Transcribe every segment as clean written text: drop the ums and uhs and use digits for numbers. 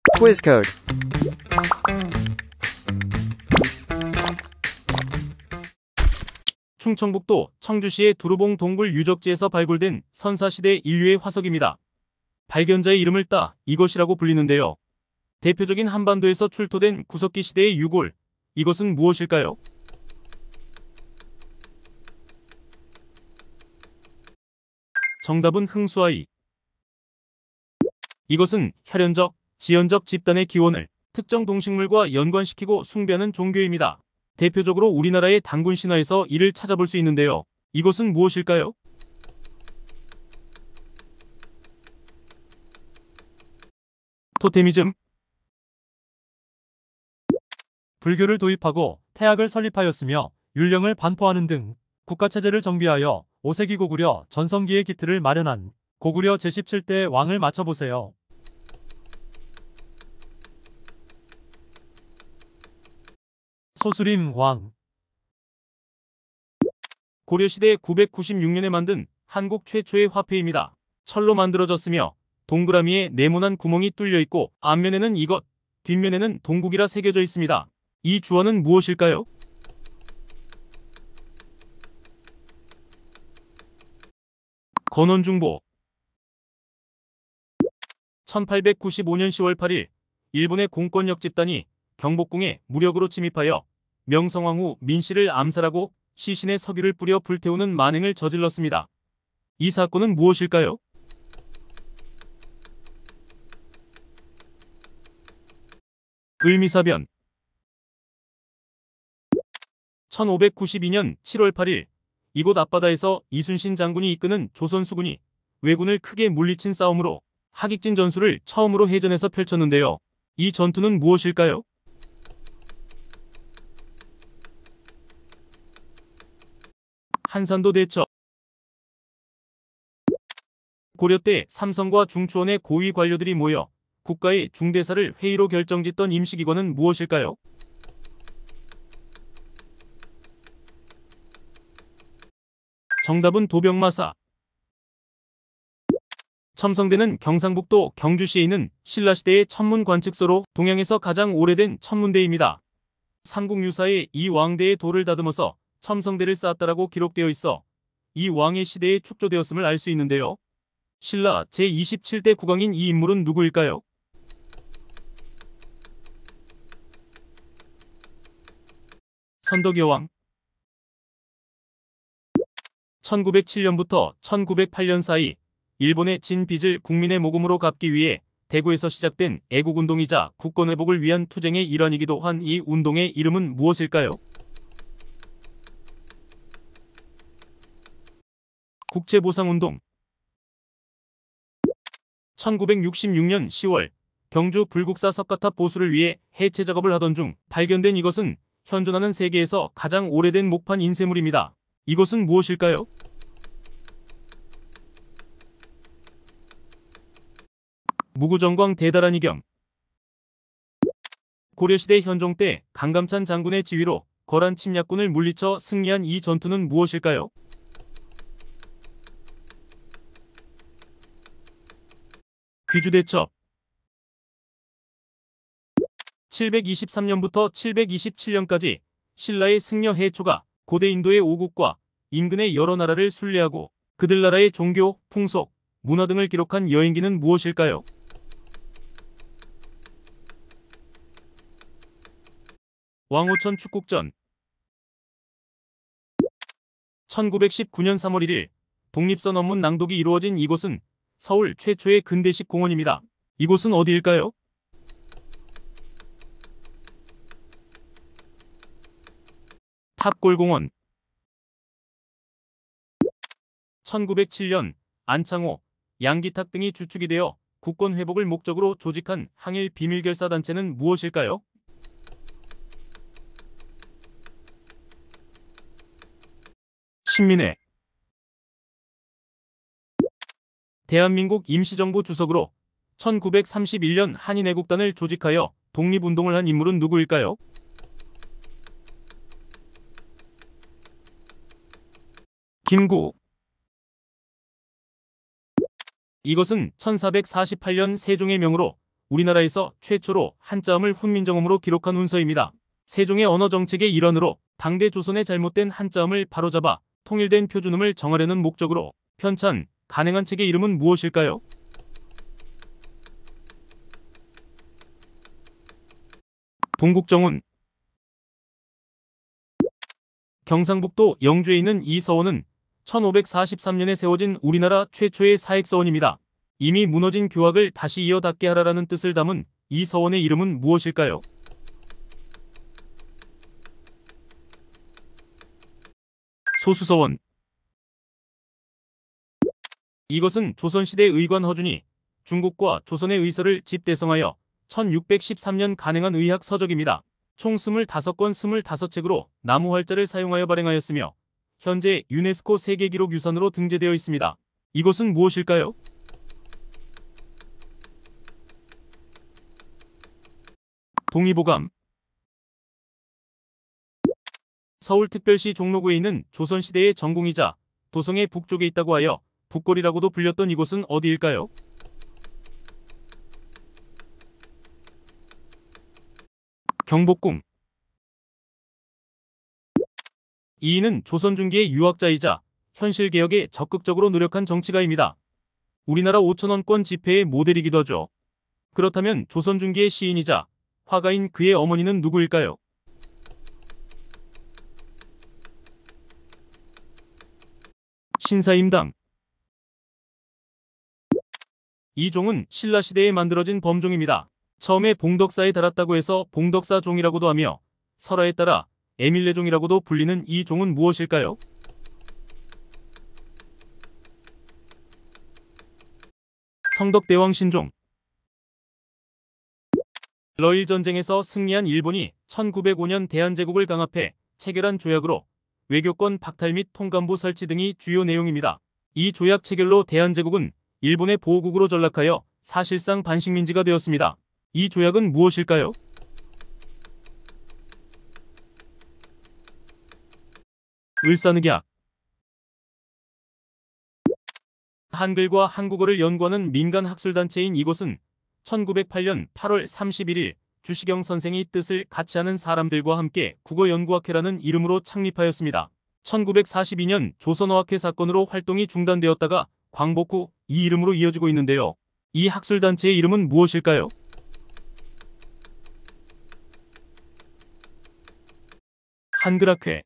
Quiz code. 충청북도 청주시의 두루봉 동굴 유적지에서 발굴된 선사시대 인류의 화석입니다. 발견자의 이름을 따 이것이라고 불리는데요. 대표적인 한반도에서 출토된 구석기 시대의 유골, 이것은 무엇일까요? 정답은 흥수아이. 이것은 혈연적, 지연적 집단의 기원을 특정 동식물과 연관시키고 숭배하는 종교입니다. 대표적으로 우리나라의 단군 신화에서 이를 찾아볼 수 있는데요. 이것은 무엇일까요? 토테미즘. 불교를 도입하고 태학을 설립하였으며 율령을 반포하는 등 국가체제를 정비하여 5세기 고구려 전성기의 기틀을 마련한 고구려 제17대 왕을 맞춰보세요. 소수림 왕. 고려시대 996년에 만든 한국 최초의 화폐입니다. 철로 만들어졌으며 동그라미에 네모난 구멍이 뚫려 있고 앞면에는 이것, 뒷면에는 동국이라 새겨져 있습니다. 이 주어는 무엇일까요? 건원중보. 1895년 10월 8일 일본의 공권력 집단이 경복궁에 무력으로 침입하여 명성황후 민씨를 암살하고 시신의 석유를 뿌려 불태우는 만행을 저질렀습니다. 이 사건은 무엇일까요? 을미사변. 1592년 7월 8일 이곳 앞바다에서 이순신 장군이 이끄는 조선 수군이 왜군을 크게 물리친 싸움으로 하객진 전술을 처음으로 해전에서 펼쳤는데요. 이 전투는 무엇일까요? 한산도 대첩. 고려 때 삼성과 중추원의 고위 관료들이 모여 국가의 중대사를 회의로 결정짓던 임시기관은 무엇일까요? 정답은 도병마사. 첨성대는 경상북도 경주시에 있는 신라시대의 천문관측소로 동양에서 가장 오래된 천문대입니다. 삼국유사에 이 왕대의 돌을 다듬어서 첨성대를 쌓았다라고 기록되어 있어 이 왕의 시대에 축조되었음을 알 수 있는데요. 신라 제27대 국왕인 이 인물은 누구일까요? 선덕여왕. 1907년부터 1908년 사이 일본의 진 빚을 국민의 모금으로 갚기 위해 대구에서 시작된 애국운동이자 국권회복을 위한 투쟁의 일환이기도 한 이 운동의 이름은 무엇일까요? 국채보상운동. 1966년 10월 경주 불국사 석가탑 보수를 위해 해체 작업을 하던 중 발견된 이것은 현존하는 세계에서 가장 오래된 목판 인쇄물입니다. 이것은 무엇일까요? 무구정광 대다란 이경. 고려시대 현종 때 강감찬 장군의 지휘로 거란 침략군을 물리쳐 승리한 이 전투는 무엇일까요? 귀주대첩. 723년부터 727년까지 신라의 승려 해초가 고대 인도의 오국과 인근의 여러 나라를 순례하고 그들 나라의 종교, 풍속, 문화 등을 기록한 여행기는 무엇일까요? 왕오천 축국전. 1919년 3월 1일 독립선 언문 낭독이 이루어진 이곳은 서울 최초의 근대식 공원입니다. 이곳은 어디일까요? 탑골공원. 1907년 안창호, 양기탁 등이 주축이 되어 국권 회복을 목적으로 조직한 항일 비밀결사단체는 무엇일까요? 신민회. 대한민국 임시정부 주석으로 1931년 한인애국단을 조직하여 독립운동을 한 인물은 누구일까요? 김구. 이것은 1448년 세종의 명으로 우리나라에서 최초로 한자음을 훈민정음으로 기록한 문서입니다. 세종의 언어 정책의 일환으로 당대 조선의 잘못된 한자음을 바로잡아 통일된 표준음을 정하려는 목적으로 편찬, 간행한 책의 이름은 무엇일까요? 동국정운. 경상북도 영주에 있는 이 서원은 1543년에 세워진 우리나라 최초의 사획서원입니다. 이미 무너진 교학을 다시 이어닫게 하라라는 뜻을 담은 이 서원의 이름은 무엇일까요? 소수서원. 이것은 조선시대 의관 허준이 중국과 조선의 의서를 집대성하여 1613년 간행한 의학 서적입니다. 총 25권 25책으로 나무 활자를 사용하여 발행하였으며 현재 유네스코 세계기록유산으로 등재되어 있습니다. 이것은 무엇일까요? 동의보감. 서울특별시 종로구에 있는 조선시대의 전궁이자 도성의 북쪽에 있다고 하여 북골이라고도 불렸던 이곳은 어디일까요? 경복궁. 이인은 조선중기의 유학자이자 현실개혁에 적극적으로 노력한 정치가입니다. 우리나라 5천원권 지폐의 모델이기도 하죠. 그렇다면 조선중기의 시인이자 화가인 그의 어머니는 누구일까요? 신사임당. 이 종은 신라시대에 만들어진 범종입니다. 처음에 봉덕사에 달았다고 해서 봉덕사종이라고도 하며 설화에 따라 에밀레종이라고도 불리는 이 종은 무엇일까요? 성덕대왕 신종. 러일 전쟁에서 승리한 일본이 1905년 대한제국을 강압해 체결한 조약으로 외교권 박탈 및 통감부 설치 등이 주요 내용입니다. 이 조약 체결로 대한제국은 일본의 보호국으로 전락하여 사실상 반식민지가 되었습니다. 이 조약은 무엇일까요? 을사늑약. 한글과 한국어를 연구하는 민간 학술단체인 이곳은 1908년 8월 31일 주시경 선생이 뜻을 같이 하는 사람들과 함께 국어연구학회라는 이름으로 창립하였습니다. 1942년 조선어학회 사건으로 활동이 중단되었다가 광복 후 이 이름으로 이어지고 있는데요. 이 학술단체의 이름은 무엇일까요? 한글학회.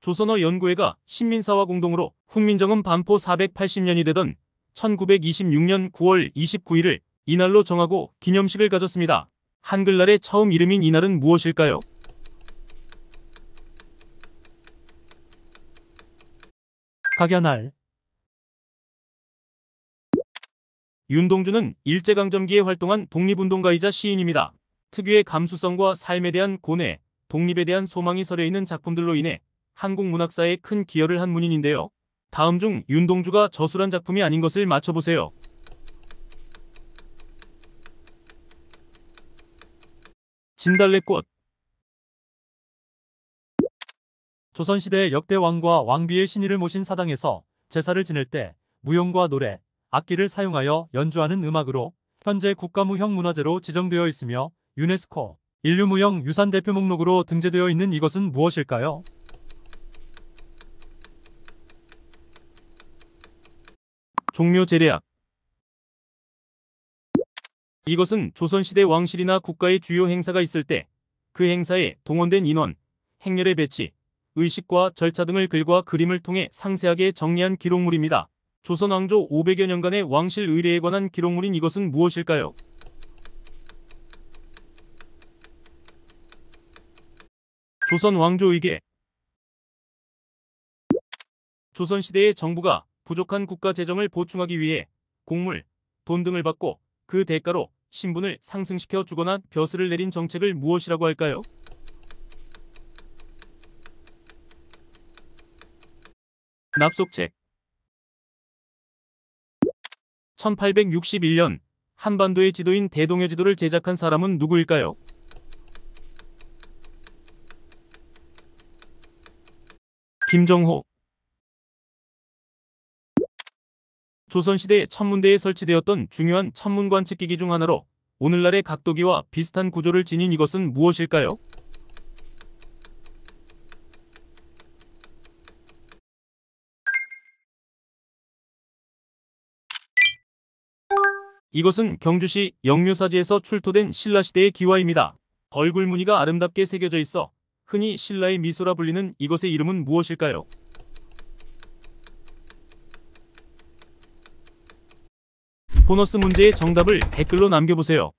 조선어 연구회가 신민사와 공동으로 훈민정음 반포 480년이 되던 1926년 9월 29일을 이날로 정하고 기념식을 가졌습니다. 한글날의 처음 이름인 이날은 무엇일까요? 각야날. 윤동주는 일제강점기에 활동한 독립운동가이자 시인입니다. 특유의 감수성과 삶에 대한 고뇌, 독립에 대한 소망이 서려있는 작품들로 인해 한국 문학사에 큰 기여를 한 문인인데요. 다음 중 윤동주가 저술한 작품이 아닌 것을 맞춰보세요. 진달래꽃. 조선시대 역대 왕과 왕비의 신의를 모신 사당에서 제사를 지낼 때 무용과 노래, 악기를 사용하여 연주하는 음악으로 현재 국가무형 문화재로 지정되어 있으며 유네스코 인류무형 유산 대표 목록으로 등재되어 있는 이것은 무엇일까요? 종묘제례악. 이것은 조선시대 왕실이나 국가의 주요 행사가 있을 때 그 행사에 동원된 인원, 행렬의 배치, 의식과 절차 등을 글과 그림을 통해 상세하게 정리한 기록물입니다. 조선 왕조 500여 년간의 왕실 의례에 관한 기록물인 이것은 무엇일까요? 조선 왕조 의궤. 조선시대의 정부가 부족한 국가 재정을 보충하기 위해 곡물, 돈 등을 받고 그 대가로 신분을 상승시켜 주거나 벼슬을 내린 정책을 무엇이라고 할까요? 납속책. 1861년 한반도의 지도인 대동여 지도를 제작한 사람은 누구일까요? 김정호. 조선시대 천문대에 설치되었던 중요한 천문 관측기기 중 하나로 오늘날의 각도기와 비슷한 구조를 지닌 이것은 무엇일까요? 이것은 경주시 영묘사지에서 출토된 신라시대의 기와입니다. 얼굴 무늬가 아름답게 새겨져 있어 흔히 신라의 미소라 불리는 이것의 이름은 무엇일까요? 보너스 문제의 정답을 댓글로 남겨보세요.